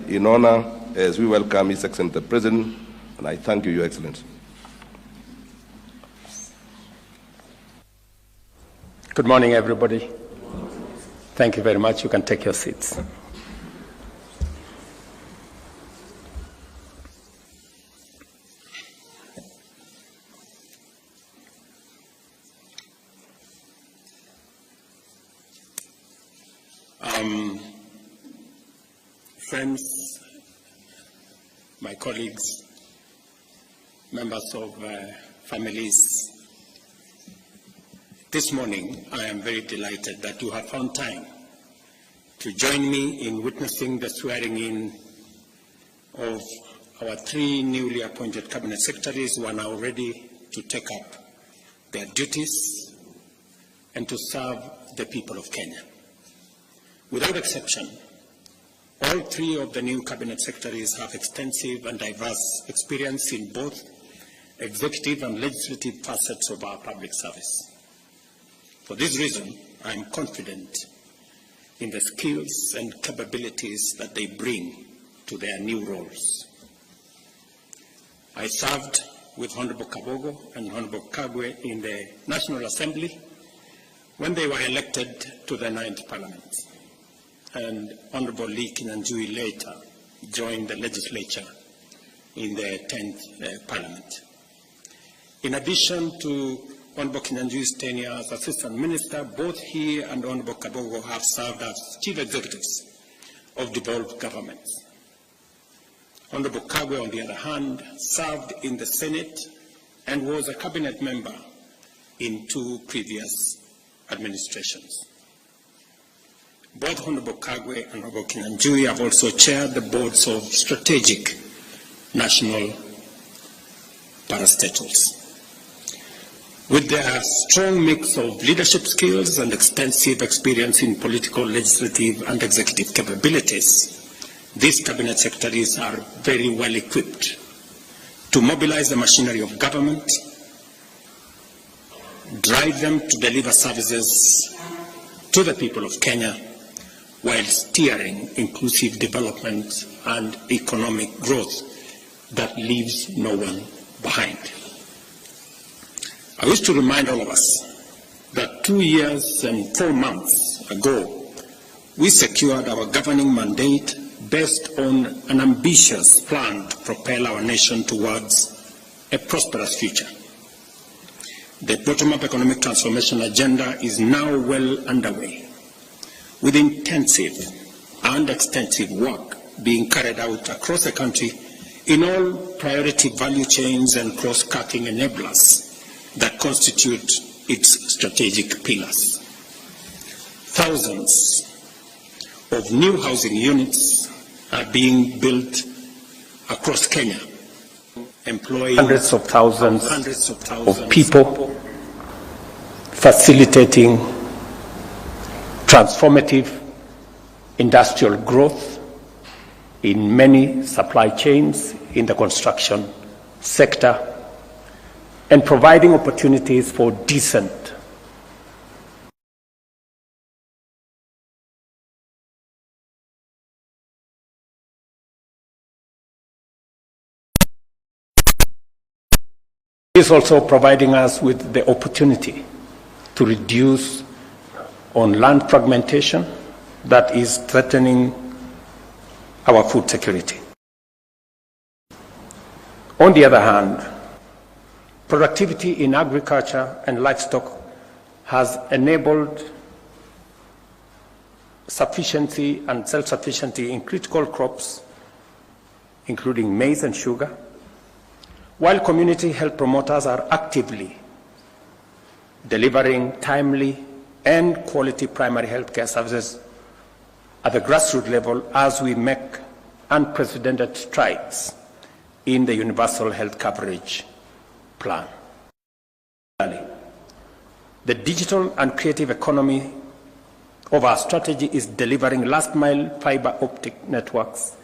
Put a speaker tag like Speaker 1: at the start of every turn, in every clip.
Speaker 1: in honor as we welcome His Excellency the President, and I thank you, Your Excellency.
Speaker 2: Good morning, everybody. Thank you very much. You can take your seats. Friends, my colleagues, members of families, this morning I am very delighted that you have found time to join me in witnessing the swearing-in of our 3 newly appointed cabinet secretaries who are now ready to take up their duties and to serve the people of Kenya. Without exception, all 3 of the new cabinet secretaries have extensive and diverse experience in both executive and legislative facets of our public service. For this reason, I am confident in the skills and capabilities that they bring to their new roles. I served with Honorable Kabogo and Honorable Kagwe in the National Assembly when they were elected to the 9th Parliament, and Honorable Lee Kinyanjui later joined the legislature in the 10th Parliament. In addition to Honorable Kinyanjui's tenure as Assistant Minister, both he and Honorable Kabogo have served as Chief Executives of devolved governments. Honorable Kagwe, on the other hand, served in the Senate and was a cabinet member in 2 previous administrations. Both Honorable Kagwe and Honorable Kinyanjui have also chaired the boards of strategic national parastatals. With their strong mix of leadership skills and extensive experience in political, legislative, and executive capabilities, these cabinet secretaries are very well equipped to mobilize the machinery of government, drive them to deliver services to the people of Kenya, while steering inclusive development and economic growth that leaves no one behind. I wish to remind all of us that 2 years and 4 months ago, we secured our governing mandate based on an ambitious plan to propel our nation towards a prosperous future. The bottom-up economic transformation agenda is now well underway, with intensive and extensive work being carried out across the country in all priority value chains and cross-cutting enablers that constitute its strategic pillars. Thousands of new housing units are being built across Kenya, employing hundreds of thousands of people, facilitating transformative industrial growth in many supply chains in the construction sector, and providing opportunities for decent is also providing us with the opportunity to reduce on land fragmentation that is threatening our food security. On the other hand, productivity in agriculture and livestock has enabled sufficiency and self-sufficiency in critical crops, including maize and sugar, while community health promoters are actively delivering timely and quality primary health care services at the grassroots level as we make unprecedented strides in the universal health coverage plan. The digital and creative economy of our strategy is delivering last-mile fiber optic networks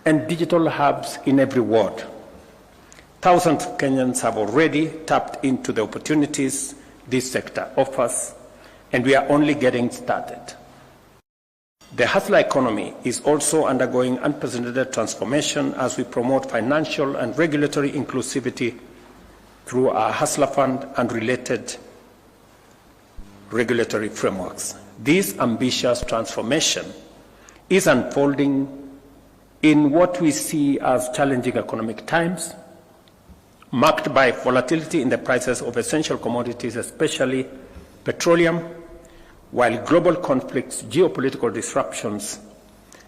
Speaker 2: and digital hubs in every ward. Thousands of Kenyans have already tapped into the opportunities this sector offers, and we are only getting started. The hustler economy is also undergoing unprecedented transformation as we promote financial and regulatory inclusivity through our Hustler Fund and related regulatory frameworks. This ambitious transformation is unfolding in what we see as challenging economic times, marked by volatility in the prices of essential commodities, especially petroleum, while global conflicts, geopolitical disruptions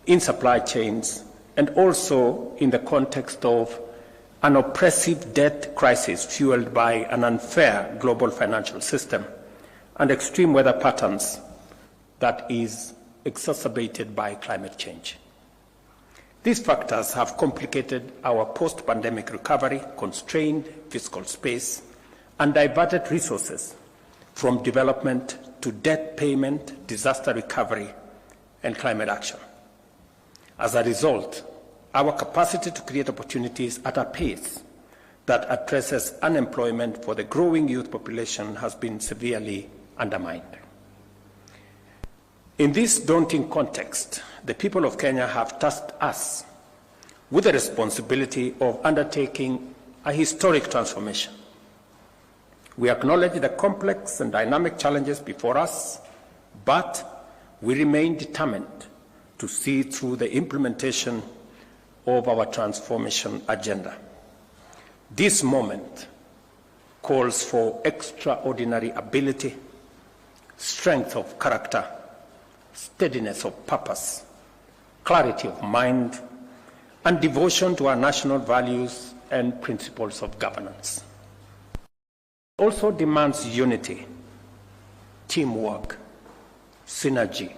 Speaker 2: in supply chains, and also in the context of an oppressive debt crisis fueled by an unfair global financial system and extreme weather patterns that is exacerbated by climate change. These factors have complicated our post-pandemic recovery, constrained fiscal space, and diverted resources from development to debt payment, disaster recovery, and climate action. As a result, our capacity to create opportunities at a pace that addresses unemployment for the growing youth population has been severely undermined. In this daunting context, the people of Kenya have tasked us with the responsibility of undertaking a historic transformation. We acknowledge the complex and dynamic challenges before us, but we remain determined to see through the implementation of our transformation agenda. This moment calls for extraordinary ability, strength of character, steadiness of purpose, clarity of mind, and devotion to our national values and principles of governance. It also demands unity, teamwork, synergy,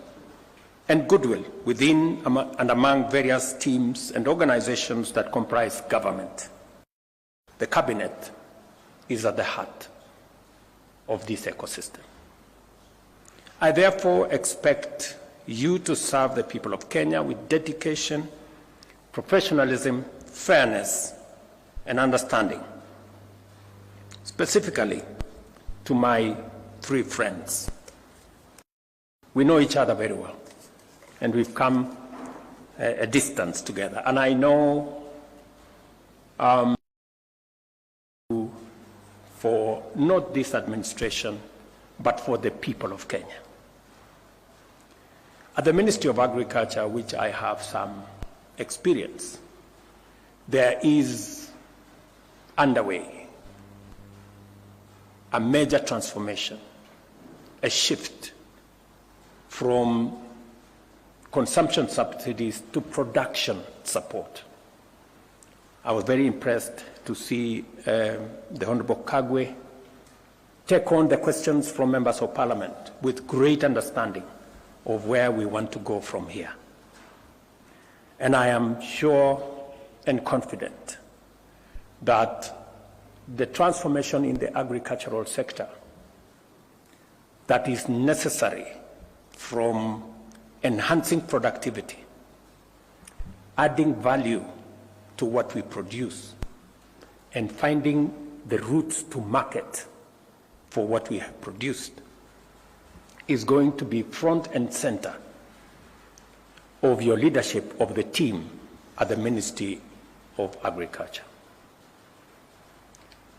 Speaker 2: and goodwill within and among various teams and organizations that comprise government. The cabinet is at the heart of this ecosystem. I therefore expect you to serve the people of Kenya with dedication, professionalism, fairness, and understanding. Specifically, to my three friends. We know each other very well, and we've come a distance together. And I know for not this administration, but for the people of Kenya. At the Ministry of Agriculture, which I have some experience, there is underway a major transformation, a shift from consumption subsidies to production support. I was very impressed to see the Honorable Kagwe take on the questions from members of Parliament with great understanding of where we want to go from here. And I am sure and confident that the transformation in the agricultural sector that is necessary from enhancing productivity, adding value to what we produce, and finding the routes to market for what we have produced is going to be front and center of your leadership of the team at the Ministry of Agriculture.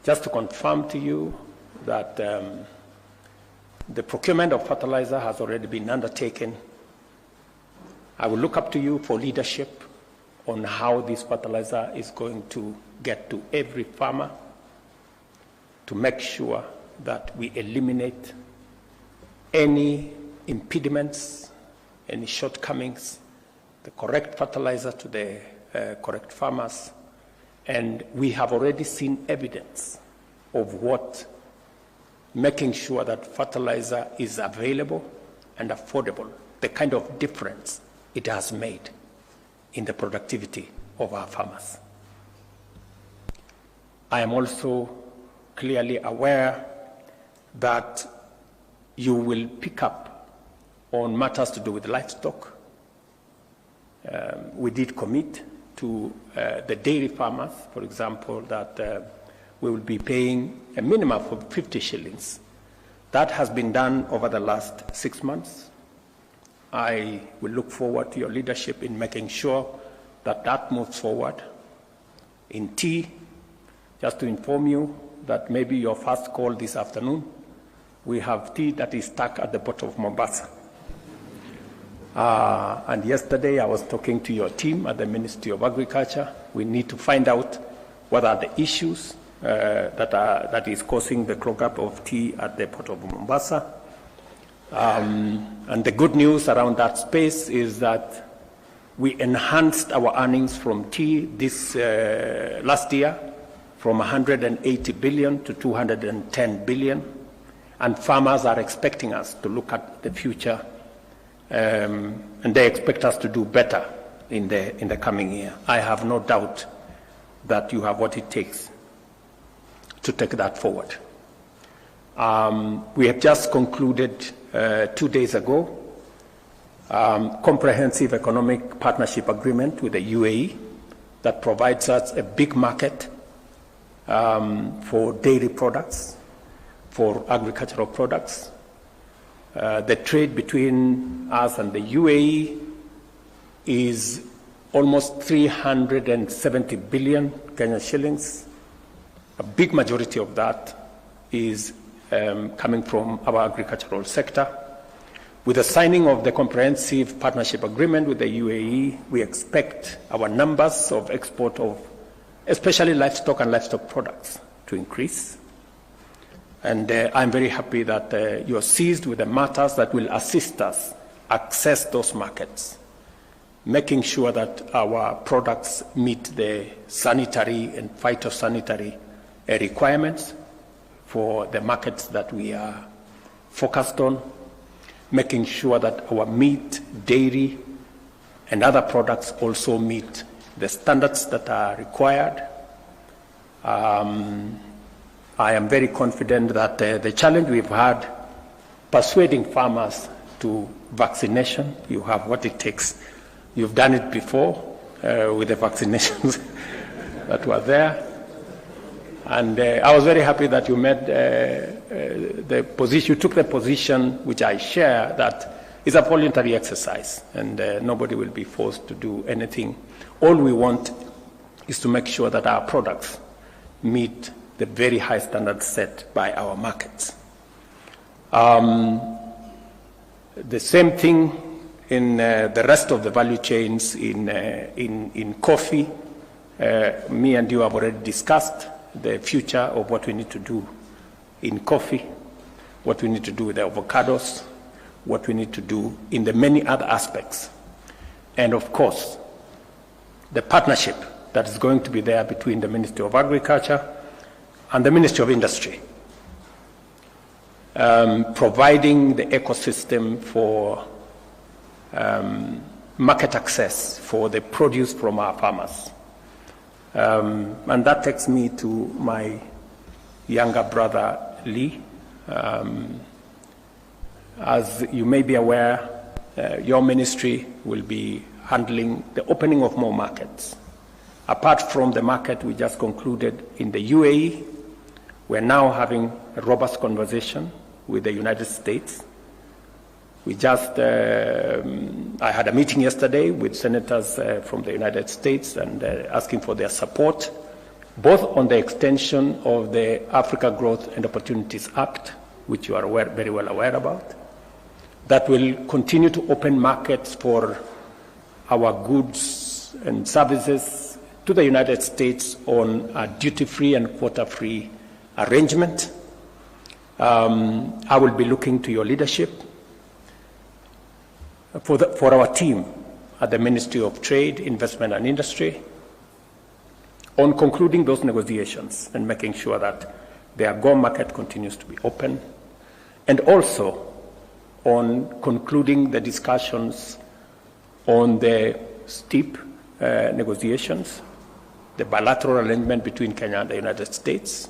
Speaker 2: Just to confirm to you that the procurement of fertilizer has already been undertaken. I will look up to you for leadership on how this fertilizer is going to get to every farmer to make sure that we eliminate any impediments, any shortcomings, the correct fertilizer to the correct farmers. And we have already seen evidence of what making sure that fertilizer is available and affordable, the kind of difference it has made in the productivity of our farmers. I am also clearly aware that you will pick up on matters to do with livestock. We did commit to the dairy farmers, for example, that we will be paying a minimum of 50 shillings. That has been done over the last 6 months. I will look forward to your leadership in making sure that that moves forward. In tea, just to inform you that maybe your first call this afternoon, we have tea that is stuck at the port of Mombasa. And yesterday I was talking to your team at the Ministry of Agriculture. We need to find out what are the issues that is causing the clog-up of tea at the port of Mombasa. And the good news around that space is that we enhanced our earnings from tea this last year from 180 billion to 210 billion. And farmers are expecting us to look at the future, and they expect us to do better in the coming year. I have no doubt that you have what it takes to take that forward. We have just concluded 2 days ago comprehensive economic partnership agreement with the UAE that provides us a big market for dairy products, for agricultural products. The trade between us and the UAE is almost 370 billion Kenyan shillings. A big majority of that is coming from our agricultural sector. With the signing of the comprehensive partnership agreement with the UAE, we expect our numbers of export of especially livestock and livestock products to increase. And I'm very happy that you are seized with the matters that will assist us access those markets, making sure that our products meet the sanitary and phytosanitary requirements for the markets that we are focused on, making sure that our meat, dairy, and other products also meet the standards that are required. I am very confident that the challenge we've had persuading farmers to vaccination, you have what it takes. You've done it before with the vaccinations that were there. And I was very happy that you made the position, you took the position which I share, that it's a voluntary exercise and nobody will be forced to do anything. All we want is to make sure that our products meet the very high standards set by our markets. The same thing in the rest of the value chains in coffee. Me and you have already discussed the future of what we need to do in coffee, what we need to do with the avocados, what we need to do in the many other aspects. And of course, the partnership that is going to be there between the Ministry of Agriculture and the Ministry of Industry, providing the ecosystem for market access for the produce from our farmers. And that takes me to my younger brother, Lee. As you may be aware, your ministry will be handling the opening of more markets. Apart from the market we just concluded in the UAE, we're now having a robust conversation with the United States. We just, I had a meeting yesterday with senators from the United States and asking for their support, both on the extension of the Africa Growth and Opportunities Act, which you are very well aware about, that will continue to open markets for our goods and services to the United States on a duty-free and quota-free arrangement. I will be looking to your leadership for our team at the Ministry of Trade, Investment and Industry on concluding those negotiations and making sure that the AGOA market continues to be open, and also on concluding the discussions on the STEEP negotiations, the bilateral arrangement between Kenya and the United States.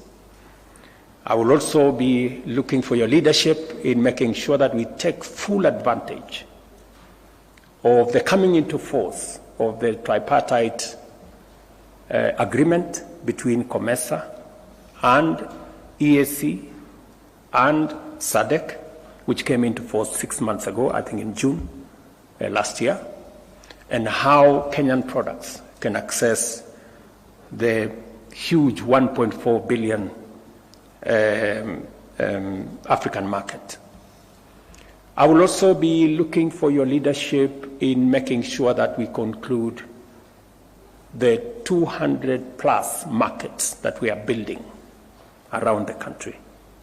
Speaker 2: I will also be looking for your leadership in making sure that we take full advantage of the coming into force of the tripartite agreement between COMESA and EAC and SADC, which came into force 6 months ago, I think in June last year, and how Kenyan products can access the huge 1.4 billion African market. I will also be looking for your leadership in making sure that we conclude the 200 plus markets that we are building around the country,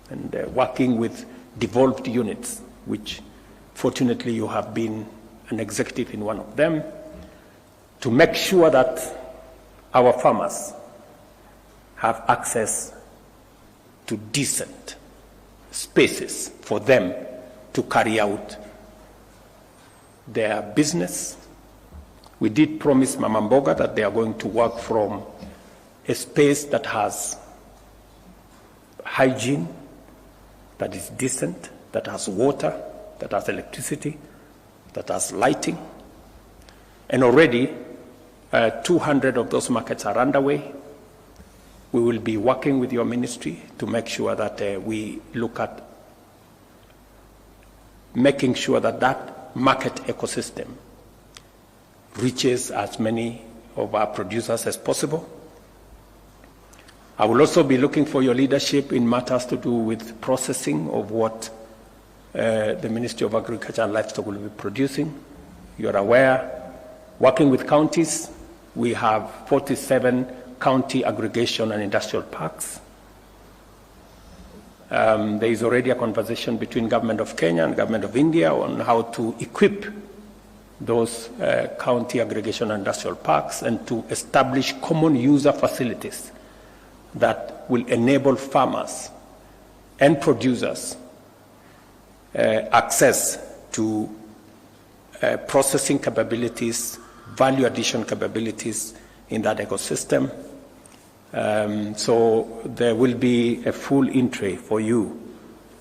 Speaker 2: and working with devolved units, which fortunately you have been an executive in one of them, to make sure that our farmers have access to decent spaces for them to carry out their business. We did promise Mama Mboga that they are going to work from a space that has hygiene, that is decent, that has water, that has electricity, that has lighting. And already 200 of those markets are underway. We will be working with your ministry to make sure that we look at making sure that that market ecosystem reaches as many of our producers as possible. I will also be looking for your leadership in matters to do with processing of what the Ministry of Agriculture and Livestock will be producing. You are aware, working with counties, we have 47 county aggregation and industrial parks. There is already a conversation between Government of Kenya and Government of India on how to equip those county aggregation and industrial parks and to establish common user facilities that will enable farmers and producers access to processing capabilities, value addition capabilities in that ecosystem. So there will be a full entry for you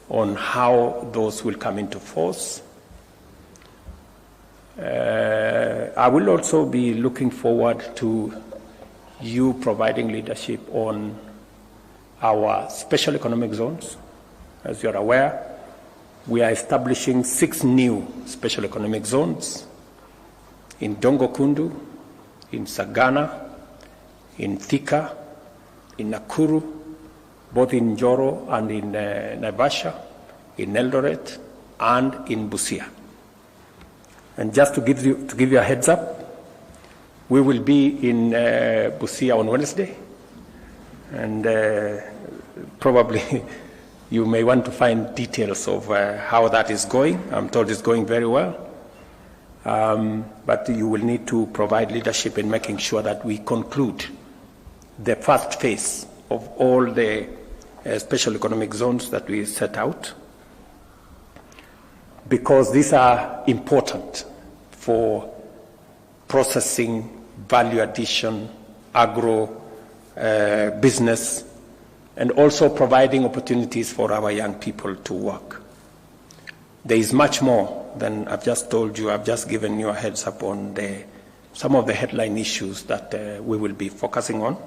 Speaker 2: on how those will come into force. I will also be looking forward to you providing leadership on our special economic zones. As you're aware, we are establishing 6 new special economic zones in Dongo Kundu, in Sagana, in Thika, in Nakuru, both in Njoro and in Naivasha, in Eldoret, and in Busia. And just to give you a heads up, we will be in Busia on Wednesday, and probably you may want to find details of how that is going. I'm told it's going very well. But you will need to provide leadership in making sure that we conclude the first phase of all the special economic zones that we set out, because these are important for processing, value addition, agro business, and also providing opportunities for our young people to work. There is much more than I've just told you. I've just given you a heads up on some of the headline issues that we will be focusing on.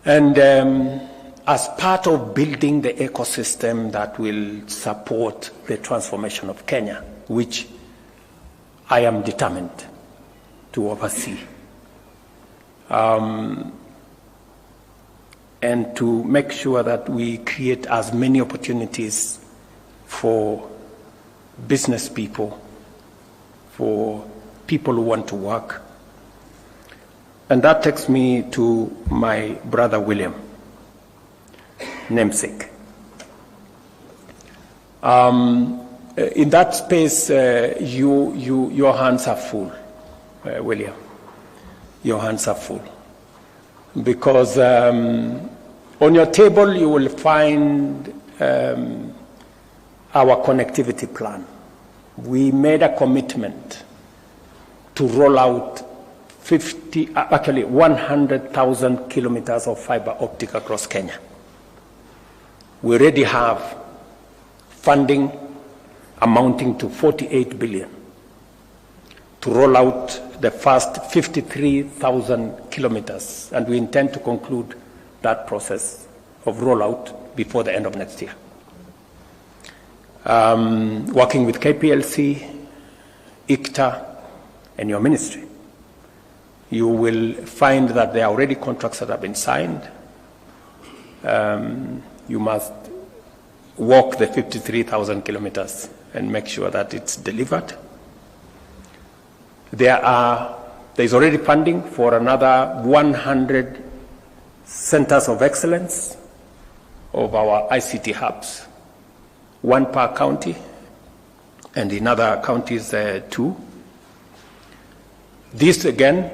Speaker 2: And as part of building the ecosystem that will support the transformation of Kenya, which I am determined to oversee, and to make sure that we create as many opportunities for business people, for people who want to work. And that takes me to my brother William, namesake. In that space, your hands are full, William. Your hands are full. Because on your table you will find our connectivity plan. We made a commitment to roll out 100,000 kilometers of fiber optic across Kenya. We already have funding amounting to 48 billion to roll out the first 53,000 kilometers, and we intend to conclude that process of rollout before the end of next year. Working with KPLC, ICTA, and your ministry, you will find that there are already contracts that have been signed. You must walk the 53,000 kilometers and make sure that it's delivered. There's already funding for another 100 centers of excellence of our ICT hubs, 1 per county, and in other counties 2. This again,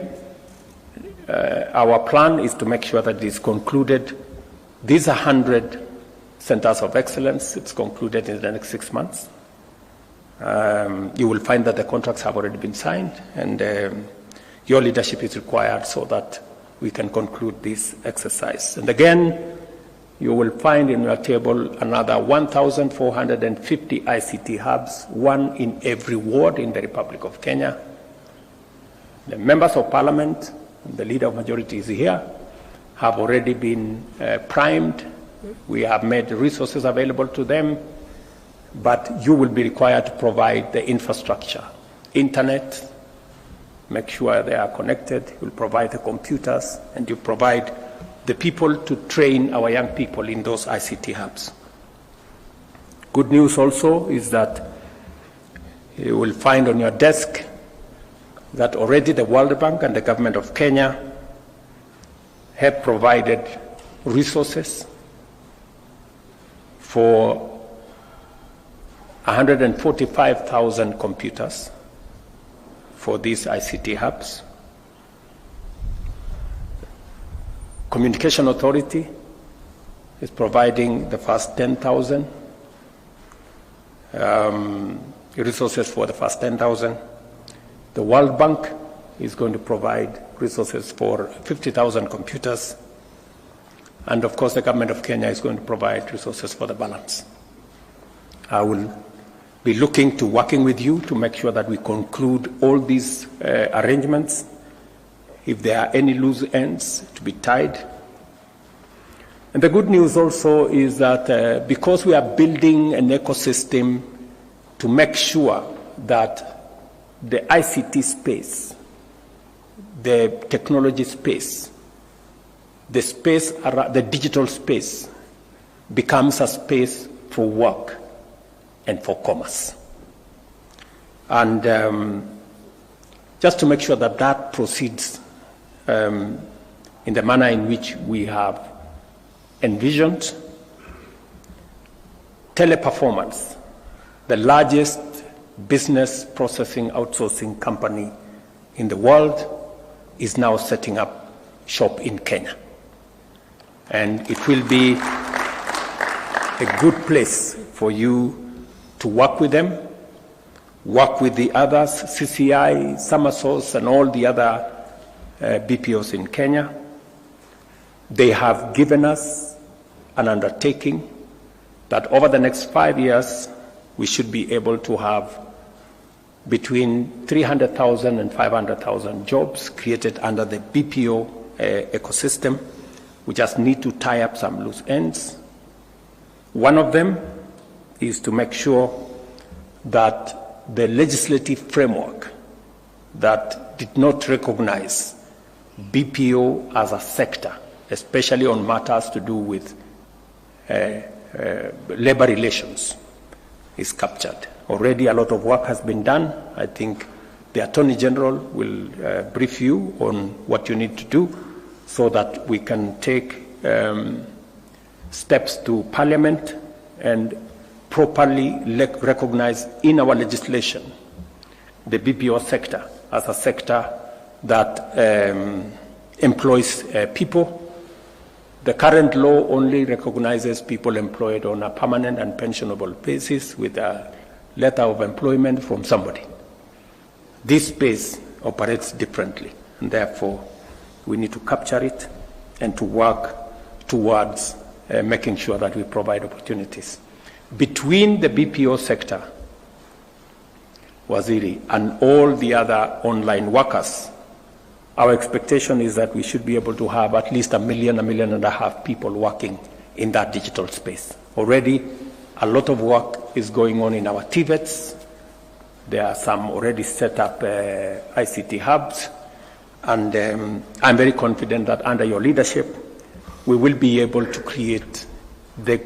Speaker 2: our plan is to make sure that it is concluded. These 100 centers of excellence, it's concluded in the next 6 months. You will find that the contracts have already been signed, and your leadership is required so that we can conclude this exercise. And again, you will find in your table another 1,450 ICT hubs, 1 in every ward in the Republic of Kenya. The members of parliament, the leader of majority is here, have already been primed. We have made resources available to them, but you will be required to provide the infrastructure, internet, make sure they are connected, you will provide the computers, and you provide the people to train our young people in those ICT hubs. Good news also is that you will find on your desk that already the World Bank and the government of Kenya have provided resources for 145,000 computers for these ICT hubs. Communication Authority is providing the first 10,000 resources for the first 10,000. The World Bank is going to provide resources for 50,000 computers. And of course, the government of Kenya is going to provide resources for the balance. I will be looking to working with you to make sure that we conclude all these arrangements. If there are any loose ends, to be tied. And the good news also is that because we are building an ecosystem to make sure that the ICT space, the technology space, the space, the digital space becomes a space for work and for commerce. And just to make sure that that proceeds in the manner in which we have envisioned, Teleperformance, the largest business processing outsourcing company in the world, is now setting up shop in Kenya. And it will be a good place for you to work with them, work with the others, CCI, Summersource, and all the other BPOs in Kenya. They have given us an undertaking that over the next 5 years, we should be able to have between 300,000 and 500,000 jobs created under the BPO ecosystem. We just need to tie up some loose ends. One of them is to make sure that the legislative framework that did not recognize BPO as a sector, especially on matters to do with labor relations, is captured. Already a lot of work has been done. I think the Attorney General will brief you on what you need to do so that we can take steps to Parliament and properly recognize in our legislation the BPO sector as a sector that employs people. The current law only recognizes people employed on a permanent and pensionable basis with a letter of employment from somebody. This space operates differently, and therefore we need to capture it and to work towards making sure that we provide opportunities. Between the BPO sector, Waziri, and all the other online workers, our expectation is that we should be able to have at least 1 million, 1.5 million people working in that digital space. Already, a lot of work is going on in our TVETs. There are some already set up ICT hubs, and I'm very confident that under your leadership, we will be able to create the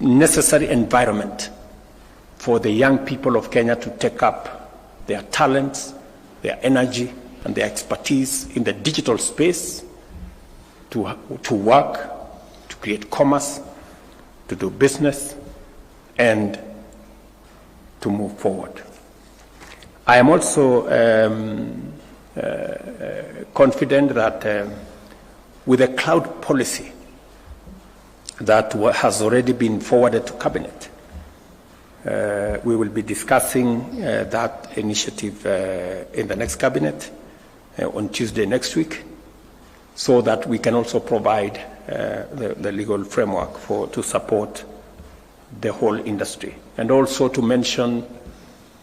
Speaker 2: necessary environment for the young people of Kenya to take up their talents, their energy, and their expertise in the digital space to work, to create commerce, to do business, and to move forward. I am also confident that with a cloud policy that has already been forwarded to Cabinet, we will be discussing that initiative in the next Cabinet on Tuesday next week, so that we can also provide the legal framework to support the whole industry. And also to mention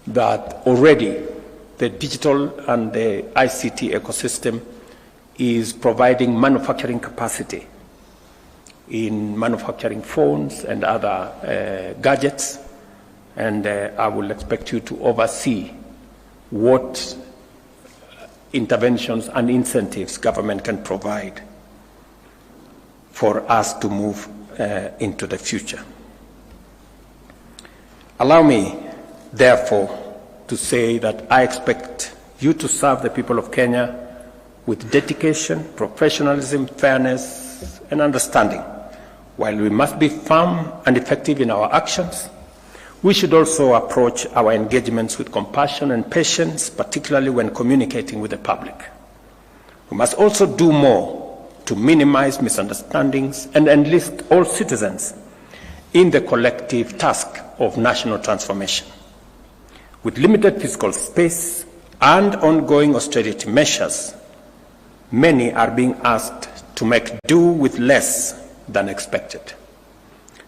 Speaker 2: that already the digital and the ICT ecosystem is providing manufacturing capacity in manufacturing phones and other gadgets. And I will expect you to oversee what interventions and incentives government can provide for us to move into the future. Allow me, therefore, to say that I expect you to serve the people of Kenya with dedication, professionalism, fairness, and understanding. While we must be firm and effective in our actions, we should also approach our engagements with compassion and patience, particularly when communicating with the public. We must also do more to minimize misunderstandings and enlist all citizens in the collective task of national transformation. With limited fiscal space and ongoing austerity measures, many are being asked to make do with less than expected.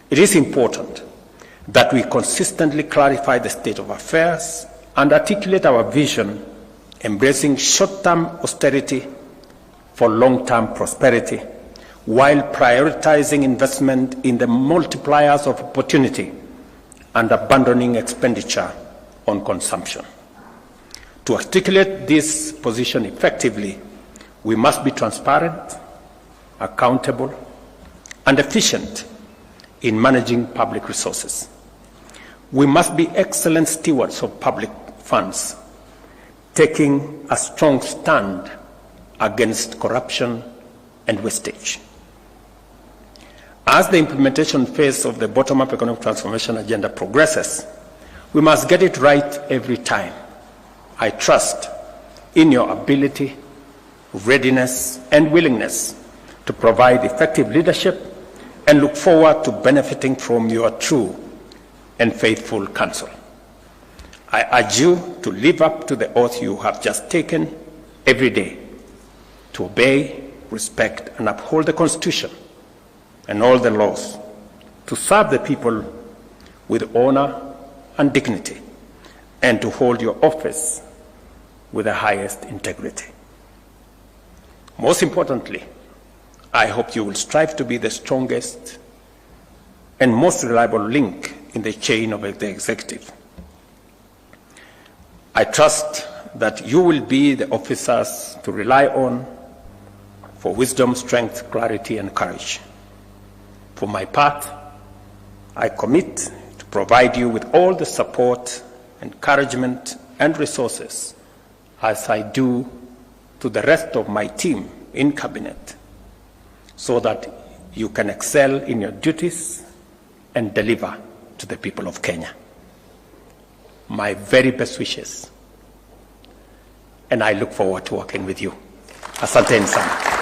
Speaker 2: It is important that we consistently clarify the state of affairs and articulate our vision, embracing short-term austerity for long-term prosperity, while prioritizing investment in the multipliers of opportunity and abandoning expenditure on consumption. To articulate this position effectively, we must be transparent, accountable, and efficient in managing public resources. We must be excellent stewards of public funds, taking a strong stand against corruption and wastage. As the implementation phase of the bottom-up economic transformation agenda progresses, we must get it right every time. I trust in your ability, readiness, and willingness to provide effective leadership, and look forward to benefiting from your true and faithful counsel. I urge you to live up to the oath you have just taken every day, to obey, respect, and uphold the Constitution and all the laws, to serve the people with honor and dignity, and to hold your office with the highest integrity. Most importantly, I hope you will strive to be the strongest and most reliable link in the chain of the executive. I trust that you will be the officers to rely on for wisdom, strength, clarity, and courage. For my part, I commit to provide you with all the support, encouragement, and resources as I do to the rest of my team in Cabinet, so that you can excel in your duties and deliver to the people of Kenya. My very best wishes, and I look forward to working with you. Asanteni sana.